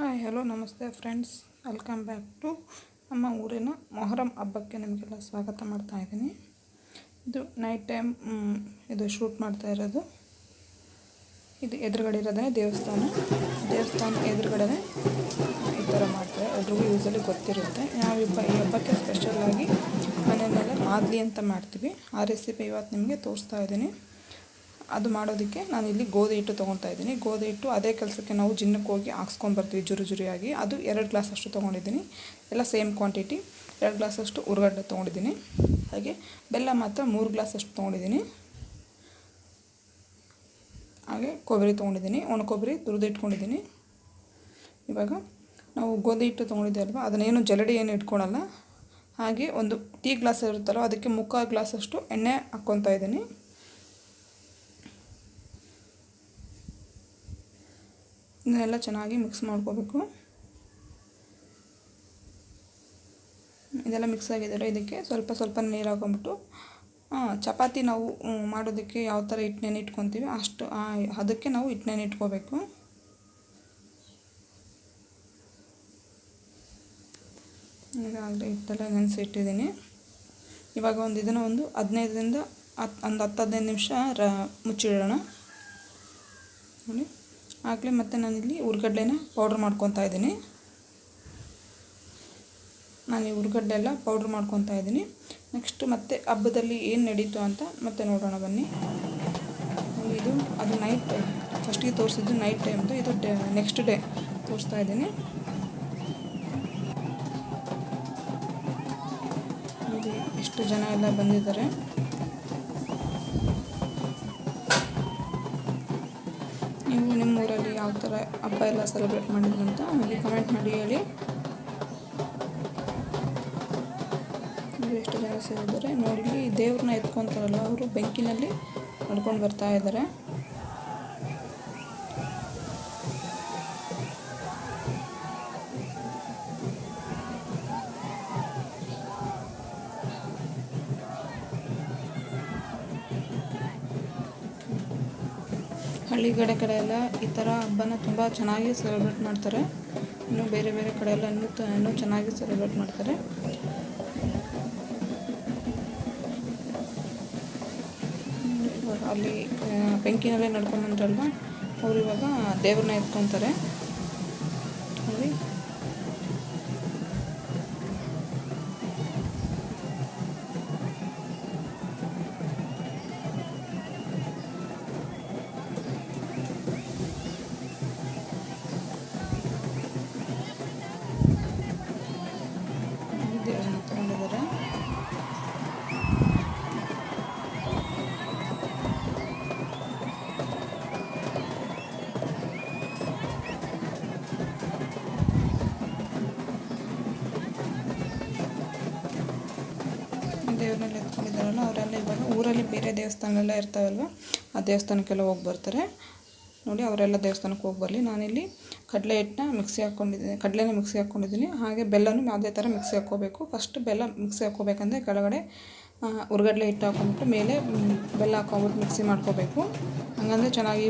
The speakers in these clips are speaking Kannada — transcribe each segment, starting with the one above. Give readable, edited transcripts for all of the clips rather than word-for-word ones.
ಹಾಯ್ ಹಲೋ ನಮಸ್ತೆ ಫ್ರೆಂಡ್ಸ್, ವೆಲ್ಕಮ್ ಬ್ಯಾಕ್ ಟು ನಮ್ಮ ಊರಿನ ಮೊಹರಂ ಹಬ್ಬಕ್ಕೆ ನಿಮಗೆಲ್ಲ ಸ್ವಾಗತ ಮಾಡ್ತಾ ಇದ್ದೀನಿ. ಇದು ನೈಟ್ ಟೈಮ್ ಇದು ಶೂಟ್ ಮಾಡ್ತಾ ಇರೋದು. ಇದು ಎದುರುಗಡೆ ಇರೋದೇ ದೇವಸ್ಥಾನ ಎದುರುಗಡೆ ಈ ಥರ ಮಾಡ್ತಾರೆ. ಎಲ್ರಿಗೂ ಯೂಸಲಿ ಗೊತ್ತಿರುತ್ತೆ. ನಾವು ಈ ಹಬ್ಬಕ್ಕೆ ಸ್ಪೆಷಲಾಗಿ ಮನೆಯಲ್ಲೆಲ್ಲ ಮಾದಲಿ ಅಂತ ಮಾಡ್ತೀವಿ. ಆ ರೆಸಿಪಿ ಇವತ್ತು ನಿಮಗೆ ತೋರಿಸ್ತಾ ಇದ್ದೀನಿ. ಅದು ಮಾಡೋದಕ್ಕೆ ನಾನಿಲ್ಲಿ ಗೋಧಿ ಹಿಟ್ಟು ತೊಗೊತಾ ಇದ್ದೀನಿ. ಗೋಧಿ ಹಿಟ್ಟು ಅದೇ ಕೆಲಸಕ್ಕೆ ನಾವು ಜಿನ್ನಕ್ಕೆ ಹೋಗಿ ಹಾಕ್ಸ್ಕೊಂಬರ್ತೀವಿ ಜುರಿಯಾಗಿ. ಅದು 2 ಗ್ಲಾಸಷ್ಟು ತೊಗೊಂಡಿದ್ದೀನಿ. ಎಲ್ಲ ಸೇಮ್ ಕ್ವಾಂಟಿಟಿ. 2 ಗ್ಲಾಸಷ್ಟು ಉರ್ಗಡ್ಡೆ ತೊಗೊಂಡಿದ್ದೀನಿ. ಹಾಗೆ ಬೆಲ್ಲ ಮಾತ್ರ 3 ಗ್ಲಾಸಷ್ಟು ತೊಗೊಂಡಿದ್ದೀನಿ. ಹಾಗೆ ಕೊಬ್ಬರಿ ತೊಗೊಂಡಿದ್ದೀನಿ, ಒಣ ಕೊಬ್ಬರಿ ತುರಿದಿಟ್ಕೊಂಡಿದ್ದೀನಿ. ಇವಾಗ ನಾವು ಗೋಧಿ ಹಿಟ್ಟು ತೊಗೊಂಡಿದ್ದೆ ಅಲ್ವಾ, ಅದನ್ನೇನು ಜರಡಿ ಏನು ಇಟ್ಕೊಳ್ಳಲ್ಲ. ಹಾಗೆ ಒಂದು ಟೀ ಗ್ಲಾಸ್ ಇರುತ್ತಲ್ಲ, ಅದಕ್ಕೆ 3/4 ಗ್ಲಾಸಷ್ಟು ಎಣ್ಣೆ ಹಾಕ್ಕೊತಾ ಇದ್ದೀನಿ. ಇದನ್ನೆಲ್ಲ ಚೆನ್ನಾಗಿ ಮಿಕ್ಸ್ ಮಾಡ್ಕೋಬೇಕು. ಇದೆಲ್ಲ ಮಿಕ್ಸ್ ಆಗಿದ್ದಾರೆ. ಇದಕ್ಕೆ ಸ್ವಲ್ಪ ನೀರು ಹಾಕೊಂಬಿಟ್ಟು ಚಪಾತಿ ನಾವು ಮಾಡೋದಕ್ಕೆ ಯಾವ ಥರ ಹಿಟ್ಟನ್ನೇನು ಇಟ್ಕೊತೀವಿ ಅಷ್ಟು ಅದಕ್ಕೆ ನಾವು ಹಿಟ್ಟನ್ನೇನು ಇಟ್ಕೋಬೇಕು. ಈಗಾಗಲೇ ಹಿಟ್ಟೆಲ್ಲ ನೆನೆಸಿಟ್ಟಿದ್ದೀನಿ. ಇವಾಗ ಇದನ್ನು ಒಂದು 15 ನಿಮಿಷ ಮುಚ್ಚಿಡೋಣ. ನೋಡಿ, ಆಗಲೇ ಮತ್ತೆ ನಾನಿಲ್ಲಿ ಉರ್ಗಡ್ಡೆನ ಪೌಡ್ರ್ ಮಾಡ್ಕೊತಾ ಇದ್ದೀನಿ. ನಾನು ಈ ಉರ್ಗಡ್ಡೆ ಎಲ್ಲ ಪೌಡ್ರ್ ಮಾಡ್ಕೊತಾ ಇದ್ದೀನಿ. ನೆಕ್ಸ್ಟ್ ಮತ್ತೆ ಹಬ್ಬದಲ್ಲಿ ಏನು ನಡೀತು ಅಂತ ಮತ್ತೆ ನೋಡೋಣ ಬನ್ನಿ. ಇದು ಅದು ನೈಟ್ ಫಸ್ಟಿಗೆ ತೋರಿಸಿದ್ದು ನೈಟ್ ಟೈಮ್ದು. ಇದು ನೆಕ್ಸ್ಟ್ ಡೇ ತೋರಿಸ್ತಾ ಇದ್ದೀನಿ. ಇಲ್ಲಿ ಎಷ್ಟು ಜನ ಎಲ್ಲ ಬಂದಿದ್ದಾರೆ. ನೀವು ನಿಮ್ಮ ಊರಲ್ಲಿ ಯಾವ ಥರ ಹಬ್ಬ ಎಲ್ಲ ಸೆಲೆಬ್ರೇಟ್ ಮಾಡಿದ್ರು ಅಂತ ನನಗೆ ಕಮೆಂಟ್ ಮಾಡಿ ಹೇಳಿ. ಎಷ್ಟು ಜನ ಸೇರಿದ್ದಾರೆ ನೋಡಿ. ದೇವ್ರನ್ನ ಎತ್ಕೊತಾರಲ್ಲ, ಅವರು ಬೆಂಕಿನಲ್ಲಿ ನಡ್ಕೊಂಡು ಬರ್ತಾ ಇದ್ದಾರೆ. ಹಳ್ಳಿಗಡೆ ಕಡೆ ಎಲ್ಲ ಈ ಥರ ಹಬ್ಬನ ತುಂಬ ಚೆನ್ನಾಗಿ ಸೆಲೆಬ್ರೇಟ್ ಮಾಡ್ತಾರೆ. ಇನ್ನು ಬೇರೆ ಕಡೆ ಎಲ್ಲ ಇನ್ನೂ ಚೆನ್ನಾಗಿ ಸೆಲೆಬ್ರೇಟ್ ಮಾಡ್ತಾರೆ. ಅಲ್ಲಿ ಬೆಂಕಿನಲ್ಲೇ ನಡ್ಕೊಂಡು ಬಂದ್ರಲ್ವ, ಅವರು ಇವಾಗ ದೇವ್ರನ್ನ ಎತ್ಕೊತಾರೆ ನೋಡಿ. ದೇವ್ರನ್ನ ಎತ್ಕೊಂಡಿದ್ದಾರೆ. ದೇವ್ರನ್ನೆಲ್ಲ ಎತ್ಕೊಂಡಿದ್ದಾರಲ್ಲ, ಅವರೆಲ್ಲ ಇವಾಗ ಊರಲ್ಲಿ ಬೇರೆ ದೇವಸ್ಥಾನಗಳೆಲ್ಲ ಇರ್ತಾವಲ್ವ, ಆ ದೇವಸ್ಥಾನಕ್ಕೆಲ್ಲ ಹೋಗಿ ಬರ್ತಾರೆ ನೋಡಿ. ಅವರೆಲ್ಲ ದೇವಸ್ಥಾನಕ್ಕೆ ಹೋಗಿ ಬರಲಿ. ನಾನಿಲ್ಲಿ ಕಡಲೆನ ಮಿಕ್ಸಿ ಹಾಕ್ಕೊಂಡಿದ್ದೀನಿ. ಹಾಗೆ ಬೆಲ್ಲನೂ ಅದೇ ಥರ ಮಿಕ್ಸಿ ಹಾಕ್ಕೋಬೇಕು. ಫಸ್ಟ್ ಬೆಲ್ಲ ಮಿಕ್ಸಿ ಹಾಕ್ಕೋಬೇಕಂದ್ರೆ ಕೆಳಗಡೆ ಉರ್ಗಡ್ಲೆ ಹಿಟ್ಟು ಹಾಕ್ಕೊಂಬಿಟ್ಟು ಮೇಲೆ ಬೆಲ್ಲ ಹಾಕ್ಕೊಂಬಿಟ್ಟು ಮಿಕ್ಸಿ ಮಾಡ್ಕೋಬೇಕು. ಹಂಗಂದರೆ ಚೆನ್ನಾಗಿ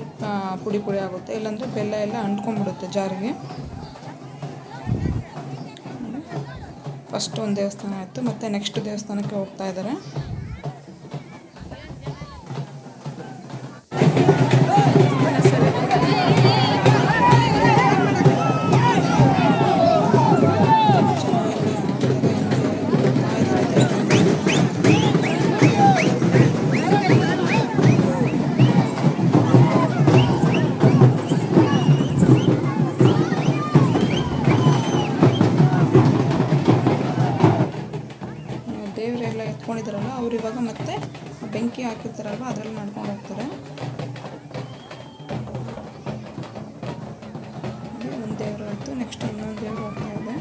ಪುಡಿ ಆಗುತ್ತೆ. ಇಲ್ಲಾಂದರೆ ಬೆಲ್ಲ ಎಲ್ಲ ಅಂಟ್ಕೊಂಡ್ಬಿಡುತ್ತೆ ಜಾರಿಗೆ. ಫಸ್ಟ್ ಒಂದು ದೇವಸ್ಥಾನ ಆಯಿತು, ಮತ್ತು ನೆಕ್ಸ್ಟ್ ದೇವಸ್ಥಾನಕ್ಕೆ ಹೋಗ್ತಾ ಇದ್ದಾರೆ. ದೇವರೆಲ್ಲ ಎತ್ಕೊಂಡಿದ್ದಾರಲ್ಲ, ಅವ್ರು ಇವಾಗ ಮತ್ತೆ ಬೆಂಕಿ ಹಾಕಿರ್ತಾರಲ್ವ ಅದರಲ್ಲಿ ನಡ್ಕೊಂಡು ಹೋಗ್ತಾರೆ. ಒಂದು ದೇವರು ಆಯಿತು, ನೆಕ್ಸ್ಟ್ ಇನ್ನೊಂದು ದೇವರು ಹೋಗ್ತಾ ಇದೆ.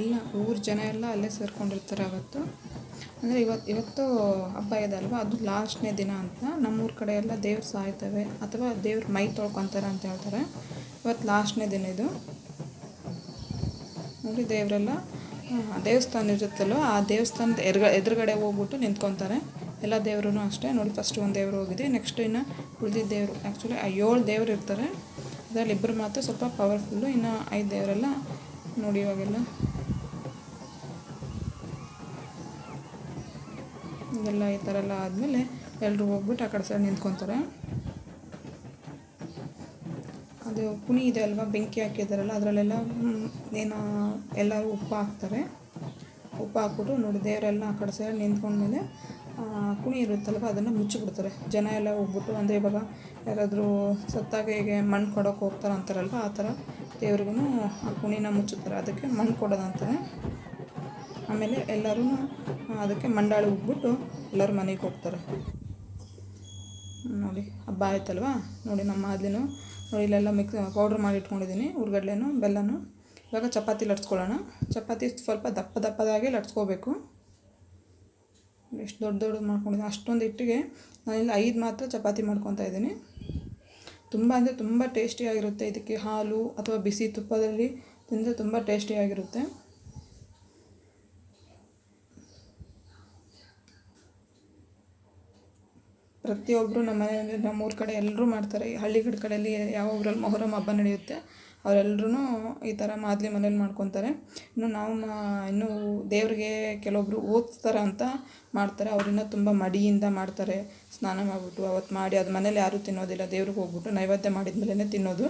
ಎಲ್ಲ ಊರ ಜನ ಎಲ್ಲ ಅಲ್ಲೇ ಸೇರ್ಕೊಂಡಿರ್ತಾರೆ ಅವತ್ತು. ಅಂದರೆ ಇವತ್ತು ಹಬ್ಬ ಇದೆ ಅಲ್ವಾ, ಅದು ಲಾಸ್ಟ್ನೇ ದಿನ ಅಂತ. ನಮ್ಮೂರ ಕಡೆ ಎಲ್ಲ ದೇವ್ರು ಸಾಯ್ತವೆ ಅಥವಾ ದೇವ್ರ ಮೈ ತೊಳ್ಕೊತಾರೆ ಅಂತ ಹೇಳ್ತಾರೆ. ಇವತ್ತು ಲಾಸ್ಟ್ನೇ ದಿನ ಇದು ನೋಡಿ. ದೇವರೆಲ್ಲ ದೇವಸ್ಥಾನ ಇರುತ್ತಲ್ವ, ಆ ದೇವಸ್ಥಾನದ ಎದುರುಗಡೆ ಹೋಗ್ಬಿಟ್ಟು ನಿಂತ್ಕೊತಾರೆ. ಎಲ್ಲ ದೇವ್ರೂ ಅಷ್ಟೇ ನೋಡಿ. ಫಸ್ಟ್ ಒಂದು ದೇವ್ರು ಹೋಗಿದೆ, ನೆಕ್ಸ್ಟ್ ಇನ್ನು ಉಳಿದಿದ್ದ ದೇವರು. ಆ್ಯಕ್ಚುಲಿ 7 ದೇವ್ರು ಇರ್ತಾರೆ, ಅದರಲ್ಲಿ ಇಬ್ಬರು ಮಾತ್ರ ಸ್ವಲ್ಪ ಪವರ್ಫುಲ್ಲು, ಇನ್ನು 5 ದೇವರೆಲ್ಲ ನೋಡಿ. ಇವಾಗೆಲ್ಲ ಇದೆಲ್ಲ ಈ ಥರ ಎಲ್ಲ ಆದಮೇಲೆ ಎಲ್ಲರೂ ಹೋಗ್ಬಿಟ್ಟು ಆ ಕಡೆ ಸೈಡ್ ನಿಂತ್ಕೊತಾರೆ. ಅದು ಕುಣಿ ಇದೆ ಅಲ್ವಾ, ಬೆಂಕಿ ಹಾಕಿದಾರಲ್ಲ, ಅದರಲ್ಲೆಲ್ಲ ಏನು ಎಲ್ಲರೂ ಉಪ್ಪು ಹಾಕ್ತಾರೆ. ಉಪ್ಪು ಹಾಕ್ಬಿಟ್ಟು ನೋಡಿ ದೇವರೆಲ್ಲ ಆ ಕಡೆ ಸೈಡ್ ನಿಂತ್ಕೊಂಡ್ಮೇಲೆ ಕುಣಿ ಇರುತ್ತಲ್ವ ಅದನ್ನು ಮುಚ್ಚಿಬಿಡ್ತಾರೆ. ಜನ ಎಲ್ಲ ಹೋಗ್ಬಿಟ್ಟು, ಅಂದರೆ ಇವಾಗ ಯಾರಾದರೂ ಸತ್ತಾಗ ಹೇಗೆ ಮಣ್ಣು ಕೊಡೋಕೆ ಹೋಗ್ತಾರೆ ಅಂತಾರಲ್ವ, ಆ ಥರ ದೇವ್ರಿಗೂ ಆ ಕುಣಿನ ಮುಚ್ಚುತ್ತಾರೆ. ಅದಕ್ಕೆ ಮಣ್ಣು ಕೊಡೋದಂತಾರೆ. ಆಮೇಲೆ ಎಲ್ಲರೂ ಅದಕ್ಕೆ ಮಂಡಾಳು ಹೋಗ್ಬಿಟ್ಟು ಎಲ್ಲರೂ ಮನೆಗೆ ಹೋಗ್ತಾರೆ. ನೋಡಿ ಹಬ್ಬ ಆಯ್ತಲ್ವ. ನೋಡಿ ನಮ್ಮ ಮಾದಲಿನೂ ನೋಡಿ ಇಲ್ಲೆಲ್ಲ ಪೌಡ್ರ್ ಮಾಡಿ ಇಟ್ಕೊಂಡಿದ್ದೀನಿ, ಹುರ್ಗಡ್ಲೆನೂ ಬೆಲ್ಲನೂ. ಇವಾಗ ಚಪಾತಿ ಲಟ್ಸ್ಕೊಳ್ಳೋಣ. ಚಪಾತಿ ಸ್ವಲ್ಪ ದಪ್ಪದಾಗಿ ಲಟ್ಸ್ಕೋಬೇಕು. ಎಷ್ಟು ದೊಡ್ಡ ಮಾಡ್ಕೊಂಡಿದ್ದೀನಿ. ಅಷ್ಟೊಂದು ಹಿಟ್ಟಿಗೆ ನಾನಿಲ್ಲಿ 5 ಮಾತ್ರ ಚಪಾತಿ ಮಾಡ್ಕೊತಾ ಇದ್ದೀನಿ. ತುಂಬ ಅಂದರೆ ತುಂಬ ಟೇಸ್ಟಿಯಾಗಿರುತ್ತೆ. ಇದಕ್ಕೆ ಹಾಲು ಅಥವಾ ಬಿಸಿ ತುಪ್ಪದಲ್ಲಿ ತಿಂದರೆ ತುಂಬ ಟೇಸ್ಟಿಯಾಗಿರುತ್ತೆ. ಪ್ರತಿಯೊಬ್ಬರು ನಮ್ಮ ಮನೆಯಲ್ಲಿ, ನಮ್ಮೂರ ಕಡೆ ಎಲ್ಲರೂ ಮಾಡ್ತಾರೆ. ಹಳ್ಳಿಗಳ ಕಡೆಯಲ್ಲಿ ಯಾವ ಊರಲ್ಲಿ ಮೊಹರಂ ಹಬ್ಬ ನಡೆಯುತ್ತೆ ಅವರೆಲ್ಲರೂ ಈ ಥರ ಮಾದಲಿ ಮನೇಲಿ ಮಾಡ್ಕೊತಾರೆ. ಇನ್ನು ನಾವು ಇನ್ನೂ ದೇವ್ರಿಗೆ ಕೆಲವೊಬ್ಬರು ಓದಿಸ್ತಾರೆ ಅಂತ ಮಾಡ್ತಾರೆ. ಅವರಿನ್ನೂ ತುಂಬ ಮಡಿಯಿಂದ ಮಾಡ್ತಾರೆ. ಸ್ನಾನ ಮಾಡಿಬಿಟ್ಟು ಅವತ್ತು ಮಾಡಿ ಅದು ಮನೇಲಿ ಯಾರೂ ತಿನ್ನೋದಿಲ್ಲ. ದೇವ್ರಿಗೆ ಹೋಗ್ಬಿಟ್ಟು ನೈವೇದ್ಯ ಮಾಡಿದ ಮೇಲೇ ತಿನ್ನೋದು.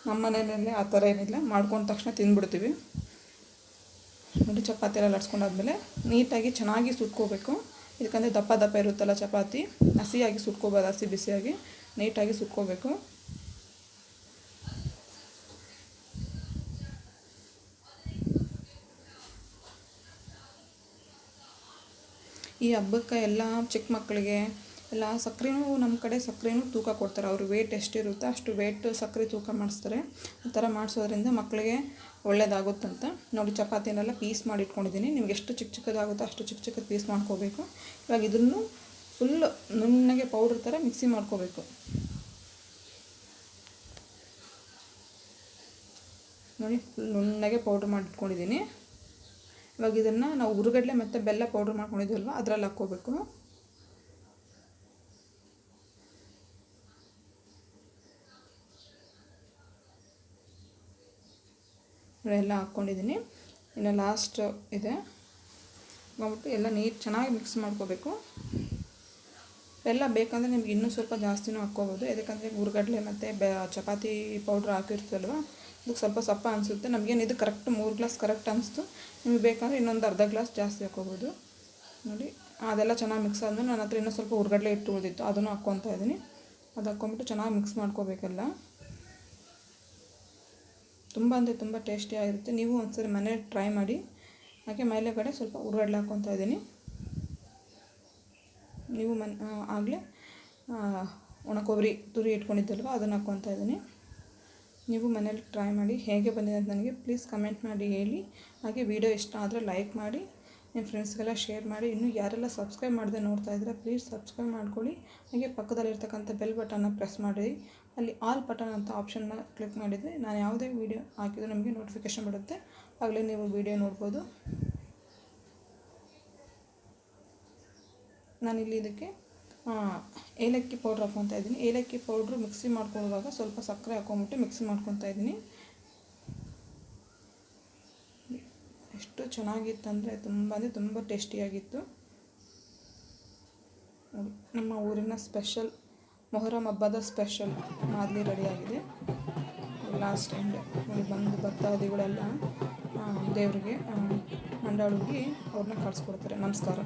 ನಮ್ಮ ಮನೆಯಲ್ಲಿ ಆ ಥರ ಏನಿಲ್ಲ, ಮಾಡ್ಕೊಂಡ ತಕ್ಷಣ ತಿಂದ್ಬಿಡ್ತೀವಿ. ನೋಡಿ ಚಪಾತಿ ಎಲ್ಲ ಲಟ್ಸ್ಕೊಂಡಾದ್ಮೇಲೆ ನೀಟಾಗಿ ಚೆನ್ನಾಗಿ ಸುಟ್ಕೋಬೇಕು. ಇದಕ್ಕಂದರೆ ದಪ್ಪ ಇರುತ್ತಲ್ಲ ಚಪಾತಿ, ಹಸಿಯಾಗಿ ಸುಟ್ಕೋಬೋದು. ಹಸಿ ಬಿಸಿಯಾಗಿ ನೀಟಾಗಿ ಸುಟ್ಕೋಬೇಕು. ಈ ಹಬ್ಬಕ್ಕೆ ಎಲ್ಲ ಚಿಕ್ಕ ಮಕ್ಕಳಿಗೆ ಎಲ್ಲ ಸಕ್ಕರೆನೂ, ನಮ್ಮ ಕಡೆ ಸಕ್ಕರೆನೂ ತೂಕ ಕೊಡ್ತಾರೆ. ಅವರು ವೇಟ್ ಎಷ್ಟಿರುತ್ತೆ ಅಷ್ಟು ವೇಟ್ ಸಕ್ಕರೆ ತೂಕ ಮಾಡಿಸ್ತಾರೆ. ಆ ಥರ ಮಾಡಿಸೋದ್ರಿಂದ ಮಕ್ಕಳಿಗೆ ಒಳ್ಳೆಯದಾಗುತ್ತಂತ. ನೋಡಿ ಚಪಾತಿನೆಲ್ಲ ಪೀಸ್ ಮಾಡಿ ಇಟ್ಕೊಂಡಿದ್ದೀನಿ. ನಿಮ್ಗೆ ಎಷ್ಟು ಚಿಕ್ಕದಾಗುತ್ತೋ ಅಷ್ಟು ಚಿಕ್ಕದು ಪೀಸ್ ಮಾಡ್ಕೋಬೇಕು. ಇವಾಗ ಇದನ್ನು ಫುಲ್ಲು ನುಣ್ಣಗೆ ಪೌಡ್ರ್ ಥರ ಮಿಕ್ಸಿ ಮಾಡ್ಕೋಬೇಕು. ನೋಡಿ ಫುಲ್ ನುಣ್ಣಗೆ ಪೌಡ್ರ್ ಮಾಡಿ ಇಟ್ಕೊಂಡಿದ್ದೀನಿ. ಇವಾಗ ಇದನ್ನು ನಾವು ಹುರ್ಗಡ್ಲೆ ಮತ್ತು ಬೆಲ್ಲ ಪೌಡ್ರ್ ಮಾಡ್ಕೊಂಡಿದ್ದೀವಲ್ವ ಅದರಲ್ಲಿ ಹಾಕ್ಕೋಬೇಕು. ಎಲ್ಲ ಹಾಕ್ಕೊಂಡಿದ್ದೀನಿ. ಇನ್ನು ಲಾಸ್ಟ್ ಇದೆ ಮಾಡ್ಬಿಟ್ಟು ಎಲ್ಲ ಚೆನ್ನಾಗಿ ಮಿಕ್ಸ್ ಮಾಡ್ಕೋಬೇಕು. ಬೆಲ್ಲ ಬೇಕಂದರೆ ನಿಮ್ಗೆ ಇನ್ನೂ ಸ್ವಲ್ಪ ಜಾಸ್ತಿನೂ ಹಾಕ್ಕೋಬೋದು. ಯಾಕಂದರೆ ಹುರ್ಗಡ್ಲೆ ಮತ್ತು ಚಪಾತಿ ಪೌಡ್ರ್ ಹಾಕಿರ್ತೀವಲ್ವ, ಅದಕ್ಕೆ ಸ್ವಲ್ಪ ಸಪ್ಪ ಅನಿಸುತ್ತೆ. ನಮಗೇನು ಇದು ಕರೆಕ್ಟ್ 3 ಗ್ಲಾಸ್ ಕರೆಕ್ಟ್ ಅನಿಸ್ತು. ನಿಮ್ಗೆ ಬೇಕಂದರೆ ಇನ್ನೊಂದು ಅರ್ಧ ಗ್ಲಾಸ್ ಜಾಸ್ತಿ ಹಾಕ್ಕೋಬೋದು. ನೋಡಿ ಅದೆಲ್ಲ ಚೆನ್ನಾಗಿ ಮಿಕ್ಸ್ ಆದಮೇಲೆ ನನ್ನ ಹತ್ರ ಇನ್ನೂ ಸ್ವಲ್ಪ ಹುರ್ಗಡ್ಲೆ ಇಟ್ಟು ಉಳಿದಿತ್ತು, ಅದನ್ನು ಹಾಕ್ಕೊತಾ ಇದ್ದೀನಿ. ಅದು ಹಾಕ್ಕೊಂಬಿಟ್ಟು ಚೆನ್ನಾಗಿ ಮಿಕ್ಸ್ ಮಾಡ್ಕೋಬೇಕೆಲ್ಲ. ತುಂಬ ಅಂದರೆ ತುಂಬ ಟೇಸ್ಟಿಯಾಗಿರುತ್ತೆ. ನೀವು ಒಂದ್ಸರಿ ಮನೇಲಿ ಟ್ರೈ ಮಾಡಿ. ಹಾಗೆ ಮೇಲೆಗಡೆ ಸ್ವಲ್ಪ ಹುರ್ಗಡ್ಲೆ ಹಾಕ್ಕೊತಾ ಇದ್ದೀನಿ. ನೀವು ಆಗಲೇ ಒಣ ಕೊಬ್ಬರಿ ತುರಿ ಇಟ್ಕೊಂಡಿದ್ದಲ್ವ ಅದನ್ನು ಹಾಕ್ಕೊತಾ ಇದ್ದೀನಿ. ನೀವು ಮನೇಲಿ ಟ್ರೈ ಮಾಡಿ. ಹೇಗೆ ಬಂದಿದೆ ಅಂತ ನನಗೆ ಪ್ಲೀಸ್ ಕಮೆಂಟ್ ಮಾಡಿ ಹೇಳಿ. ಹಾಗೆ ವಿಡಿಯೋ ಇಷ್ಟ ಆದರೆ ಲೈಕ್ ಮಾಡಿ, ನಿಮ್ಮ ಫ್ರೆಂಡ್ಸ್ಗೆಲ್ಲ ಶೇರ್ ಮಾಡಿ. ಇನ್ನೂ ಯಾರೆಲ್ಲ ಸಬ್ಸ್ಕ್ರೈಬ್ ಮಾಡದೆ ನೋಡ್ತಾ ಇದ್ದರೆ ಪ್ಲೀಸ್ ಸಬ್ಸ್ಕ್ರೈಬ್ ಮಾಡ್ಕೊಳ್ಳಿ. ಹಾಗೆ ಪಕ್ಕದಲ್ಲಿರ್ತಕ್ಕಂಥ ಬೆಲ್ ಬಟನ್ನ ಪ್ರೆಸ್ ಮಾಡಿ. ಅಲ್ಲಿ ಆಲ್ ಬಟನ್ ಅಂತ ಆಪ್ಷನ್ನ ಕ್ಲಿಕ್ ಮಾಡಿದರೆ ನಾನು ಯಾವುದೇ ವೀಡಿಯೋ ಹಾಕಿದರೂ ನಿಮಗೆ ನೋಟಿಫಿಕೇಷನ್ ಬರುತ್ತೆ. ಆಗಲೇ ನೀವು ವೀಡಿಯೋ ನೋಡ್ಬೋದು. ನಾನಿಲ್ಲಿ ಇದಕ್ಕೆ ಏಲಕ್ಕಿ ಪೌಡ್ರ್ ಹಾಕ್ಕೊತಾ ಇದ್ದೀನಿ. ಏಲಕ್ಕಿ ಪೌಡ್ರು ಮಿಕ್ಸಿ ಮಾಡ್ಕೊಳ್ಳುವಾಗ ಸ್ವಲ್ಪ ಸಕ್ಕರೆ ಹಾಕ್ಕೊಂಬಿಟ್ಟು ಮಿಕ್ಸಿ ಮಾಡ್ಕೊತಾ ಇದ್ದೀನಿ. ಎಷ್ಟು ಚೆನ್ನಾಗಿತ್ತಂದರೆ ತುಂಬ ಟೇಸ್ಟಿಯಾಗಿತ್ತು. ನಮ್ಮ ಊರಿನ ಸ್ಪೆಷಲ್ ಮೊಹರಂ ಹಬ್ಬದ ಸ್ಪೆಷಲ್ ಮಾದಲಿ ರೆಡಿಯಾಗಿದೆ. ಲಾಸ್ಟ್ ಎಂಡ್ ನೋಡಿ ಬಂದು ಭಕ್ತಾದಿಗಳೆಲ್ಲ ದೇವರಿಗೆ ಮಂಡಾಳಿಗೆ ಅವ್ರನ್ನ ಕಳಿಸ್ಕೊಡ್ತಾರೆ. ನಮಸ್ಕಾರ.